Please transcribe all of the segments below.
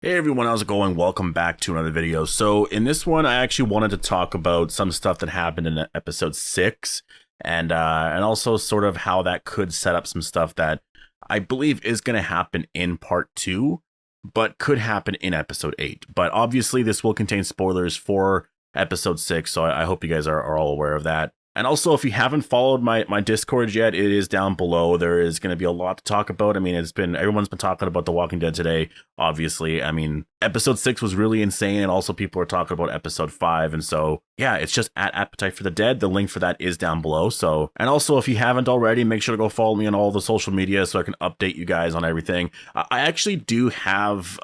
Hey everyone, how's it going? Welcome back to another video. So in this one, I actually wanted to talk about some stuff that happened in episode 6 and also sort of how that could set up some stuff that I believe is going to happen in part 2, but could happen in episode 8. But obviously this will contain spoilers for episode 6, so I hope you guys are all aware of that. And also, if you haven't followed my Discord yet, it is down below. There is going to be a lot to talk about. I mean, everyone's been talking about The Walking Dead today, obviously. I mean, episode 6 was really insane, and also people are talking about episode 5. And so, yeah, it's just at Appetite for the Dead. The link for that is down below. So, and also, if you haven't already, make sure to go follow me on all the social media so I can update you guys on everything. I actually do have,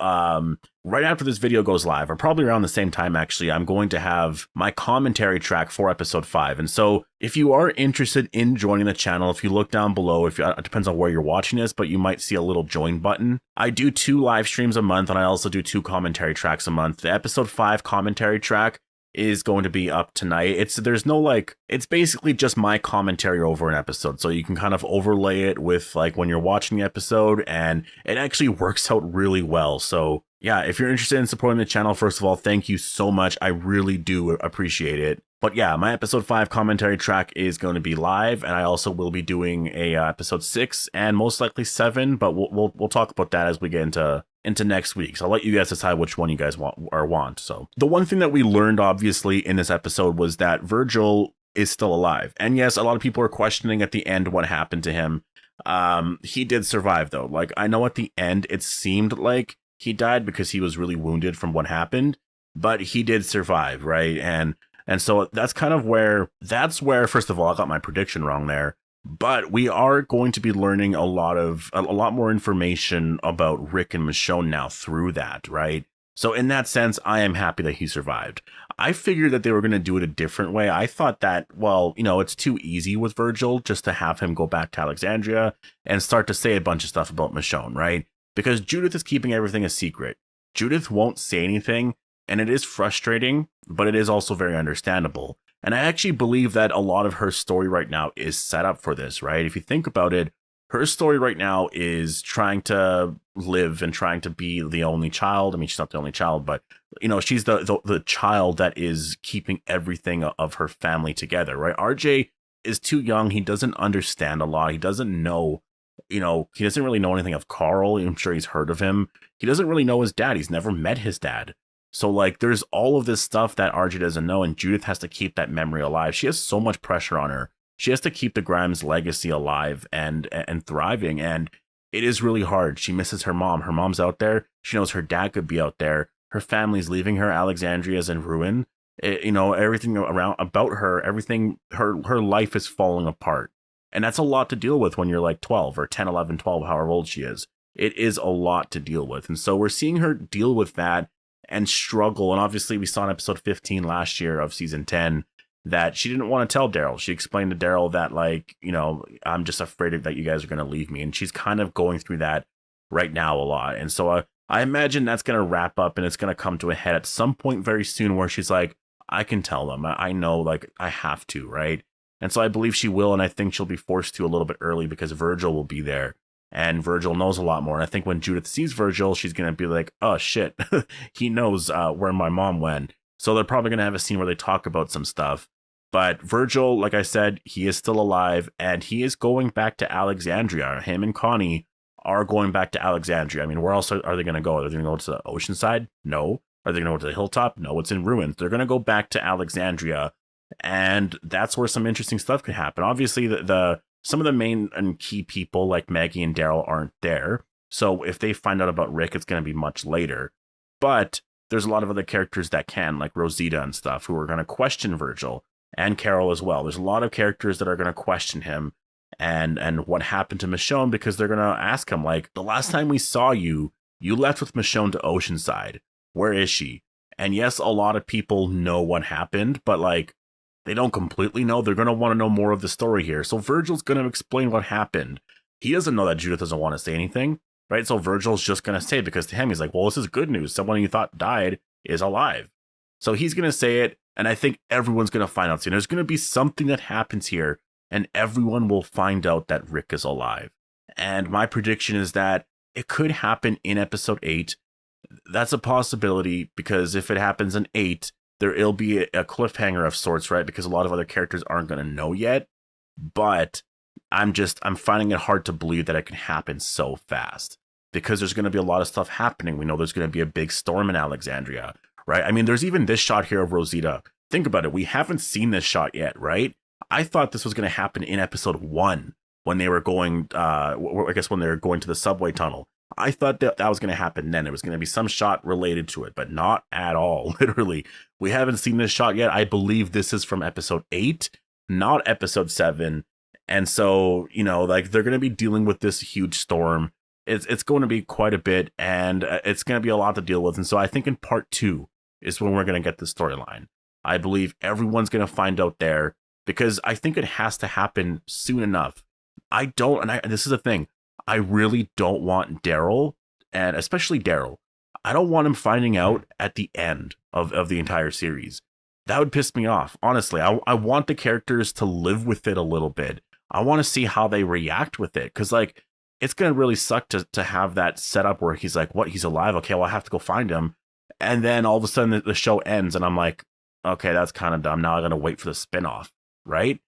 right after this video goes live, or probably around the same time, actually, I'm going to have my commentary track for episode 5. And so if you are interested in joining the channel, if you look down below, it depends on where you're watching this, but you might see a little join button. I do 2 live streams a month, and I also do 2 commentary tracks a month. The episode 5 commentary track is going to be up tonight. It's basically just my commentary over an episode. So you can kind of overlay it with like when you're watching the episode, and it actually works out really well. So yeah, if you're interested in supporting the channel, first of all, thank you so much. I really do appreciate it. But yeah, my episode 5 commentary track is going to be live, and I also will be doing a episode 6 and most likely 7, but we'll talk about that as we get into next week. So I'll let you guys decide which one you guys want. So the one thing that we learned obviously in this episode was that Virgil is still alive. And yes, a lot of people are questioning at the end what happened to him. He did survive though. Like, I know at the end it seemed like he died because he was really wounded from what happened, but he did survive, right? And so that's where, first of all, I got my prediction wrong there. But we are going to be learning a lot more information about Rick and Michonne now through that, right? So in that sense, I am happy that he survived. I figured that they were going to do it a different way. I thought that, well, it's too easy with Virgil just to have him go back to Alexandria and start to say a bunch of stuff about Michonne, right? Because Judith is keeping everything a secret. Judith won't say anything, and it is frustrating, but it is also very understandable. And I actually believe that a lot of her story right now is set up for this, right? If you think about it, her story right now is trying to live and trying to be the only child. I mean, she's not the only child, but, she's the child that is keeping everything of her family together, right? RJ is too young. He doesn't understand a lot. He doesn't know, he doesn't really know anything of Carl. I'm sure he's heard of him. He doesn't really know his dad. He's never met his dad. So, like, there's all of this stuff that RJ doesn't know, and Judith has to keep that memory alive. She has so much pressure on her. She has to keep the Grimes legacy alive and thriving, and it is really hard. She misses her mom. Her mom's out there. She knows her dad could be out there. Her family's leaving her. Alexandria's in ruin. Everything about her, everything, her life is falling apart. And that's a lot to deal with when you're like 12 or 10, 11, 12, however old she is. It is a lot to deal with. And so we're seeing her deal with that and struggle. And obviously we saw in episode 15 last year of season 10 that she didn't want to tell Daryl. She explained to Daryl that, like, I'm just afraid that you guys are going to leave me. And she's kind of going through that right now a lot. And so I imagine that's going to wrap up and it's going to come to a head at some point very soon where she's like, I can tell them. I know, like, I have to, right? And so I believe she will. And I think she'll be forced to a little bit early because Virgil will be there. And Virgil knows a lot more. And I think when Judith sees Virgil, she's going to be like, oh, shit, he knows where my mom went. So they're probably going to have a scene where they talk about some stuff. But Virgil, like I said, he is still alive and he is going back to Alexandria. Him and Connie are going back to Alexandria. I mean, where else are they going to go? Are they going to go to the Oceanside? No. Are they going to go to the hilltop? No, it's in ruins. They're going to go back to Alexandria. And that's where some interesting stuff could happen. Obviously, some of the main and key people like Maggie and Daryl aren't there. So if they find out about Rick, it's going to be much later. But there's a lot of other characters that can, like Rosita and stuff, who are going to question Virgil, and Carol as well. There's a lot of characters that are going to question him and what happened to Michonne, because they're going to ask him, like, the last time we saw you, you left with Michonne to Oceanside. Where is she? And yes, a lot of people know what happened, but, like, they don't completely know. They're going to want to know more of the story here. So Virgil's going to explain what happened. He doesn't know that Judith doesn't want to say anything, right? So Virgil's just going to say, because to him, he's like, well, this is good news. Someone you thought died is alive. So he's going to say it, and I think everyone's going to find out soon. There's going to be something that happens here, and everyone will find out that Rick is alive. And my prediction is that it could happen in episode 8. That's a possibility, because if it happens in 8, it'll be a cliffhanger of sorts, right? Because a lot of other characters aren't going to know yet. But I'm finding it hard to believe that it can happen so fast, because there's going to be a lot of stuff happening. We know there's going to be a big storm in Alexandria, right? I mean, there's even this shot here of Rosita. Think about it. We haven't seen this shot yet, right? I thought this was going to happen in episode 1 when they were going, I guess when they were going to the subway tunnel. I thought that was going to happen then. There was going to be some shot related to it, but not at all. Literally, we haven't seen this shot yet. I believe this is from episode 8, not episode 7. And so, you know, like, they're going to be dealing with this huge storm. It's going to be quite a bit, and it's going to be a lot to deal with. And so I think in part 2 is when we're going to get the storyline. I believe everyone's going to find out there, because I think it has to happen soon enough. This is the thing. I really don't want Daryl, and especially Daryl. I don't want him finding out at the end of the entire series. That would piss me off. Honestly, I want the characters to live with it a little bit. I want to see how they react with it. Because, like, it's going to really suck to have that setup where he's like, what, he's alive? Okay, well, I have to go find him. And then all of a sudden the show ends, and I'm like, okay, that's kind of dumb. Now I got to wait for the spinoff, right?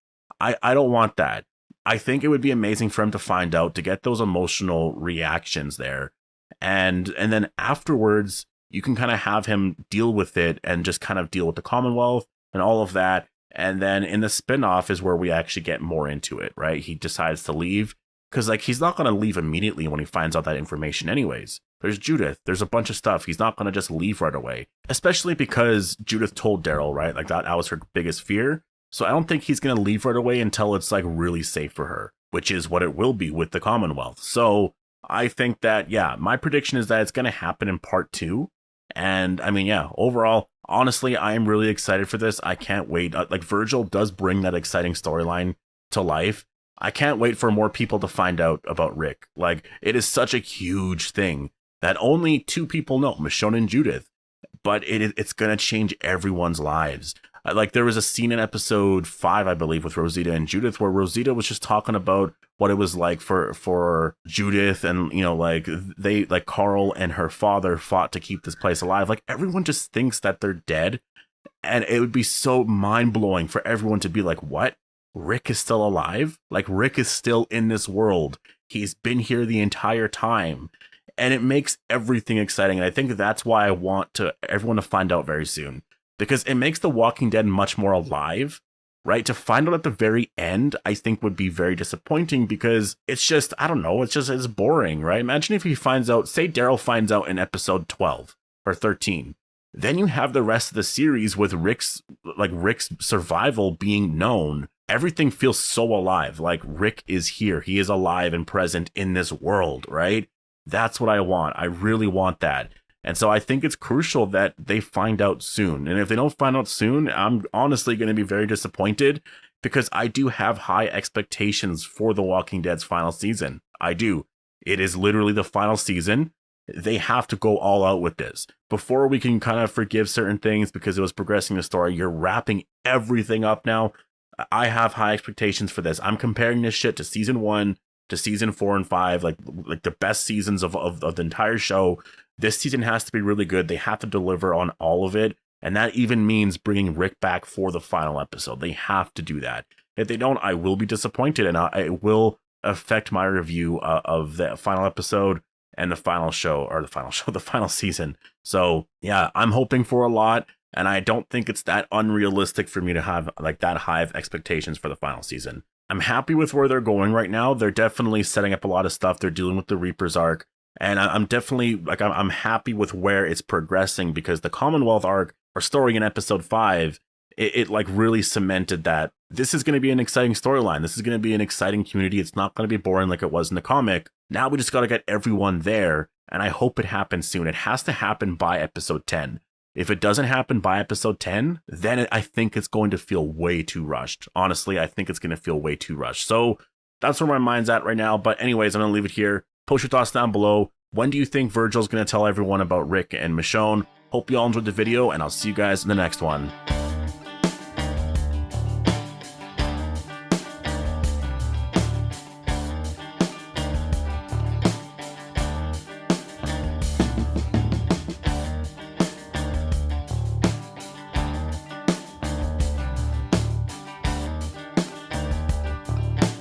I don't want that. I think it would be amazing for him to find out, to get those emotional reactions there. And then afterwards, you can kind of have him deal with it and just kind of deal with the Commonwealth and all of that. And then in the spinoff is where we actually get more into it, right? He decides to leave, because, like, he's not going to leave immediately when he finds out that information anyways. There's Judith. There's a bunch of stuff. He's not going to just leave right away, especially because Judith told Daryl, right? Like, that was her biggest fear. So I don't think he's going to leave right away until it's, like, really safe for her, which is what it will be with the Commonwealth. So I think that, yeah, my prediction is that it's going to happen in part 2. And I mean, yeah, overall, honestly, I am really excited for this. I can't wait. Like, Virgil does bring that exciting storyline to life. I can't wait for more people to find out about Rick. Like, it is such a huge thing that only 2 people know, Michonne and Judith, but it's going to change everyone's lives. Like, there was a scene in episode 5, I believe, with Rosita and Judith, where Rosita was just talking about what it was like for Judith, and, you know, like, they, like, Carl and her father fought to keep this place alive. Like, everyone just thinks that they're dead, and it would be so mind-blowing for everyone to be like, what? Rick is still alive? Like, Rick is still in this world. He's been here the entire time. And it makes everything exciting. And I think that's why I want everyone to find out very soon, because it makes The Walking Dead much more alive, right? To find out at the very end, I think would be very disappointing, because it's just, I don't know, it's boring, right? Imagine if he finds out, say Daryl finds out in episode 12 or 13. Then you have the rest of the series with Rick's survival being known. Everything feels so alive. Like, Rick is here. He is alive and present in this world, right? That's what I want. I really want that. And so I think it's crucial that they find out soon. And if they don't find out soon, I'm honestly going to be very disappointed, because I do have high expectations for The Walking Dead's final season. I do. It is literally the final season. They have to go all out with this before we can kind of forgive certain things, because it was progressing the story. You're wrapping everything up now. I have high expectations for this. I'm comparing this shit to season 1 to season 4 and 5, like the best seasons of the entire show. This season has to be really good. They have to deliver on all of it. And that even means bringing Rick back for the final episode. They have to do that. If they don't, I will be disappointed, and it will affect my review of the final episode and the final season. So yeah, I'm hoping for a lot. And I don't think it's that unrealistic for me to have, like, that high of expectations for the final season. I'm happy with where they're going right now. They're definitely setting up a lot of stuff. They're dealing with the Reaper's arc. And I'm definitely, like, I'm happy with where it's progressing, because the Commonwealth arc, or story in episode 5, it like really cemented that this is going to be an exciting storyline. This is going to be an exciting community. It's not going to be boring like it was in the comic. Now we just got to get everyone there. And I hope it happens soon. It has to happen by episode 10. If it doesn't happen by episode 10, then I think it's going to feel way too rushed. Honestly, I think it's going to feel way too rushed. So that's where my mind's at right now. But anyways, I'm going to leave it here. Post your thoughts down below. When do you think Virgil's going to tell everyone about Rick and Michonne? Hope you all enjoyed the video, and I'll see you guys in the next one.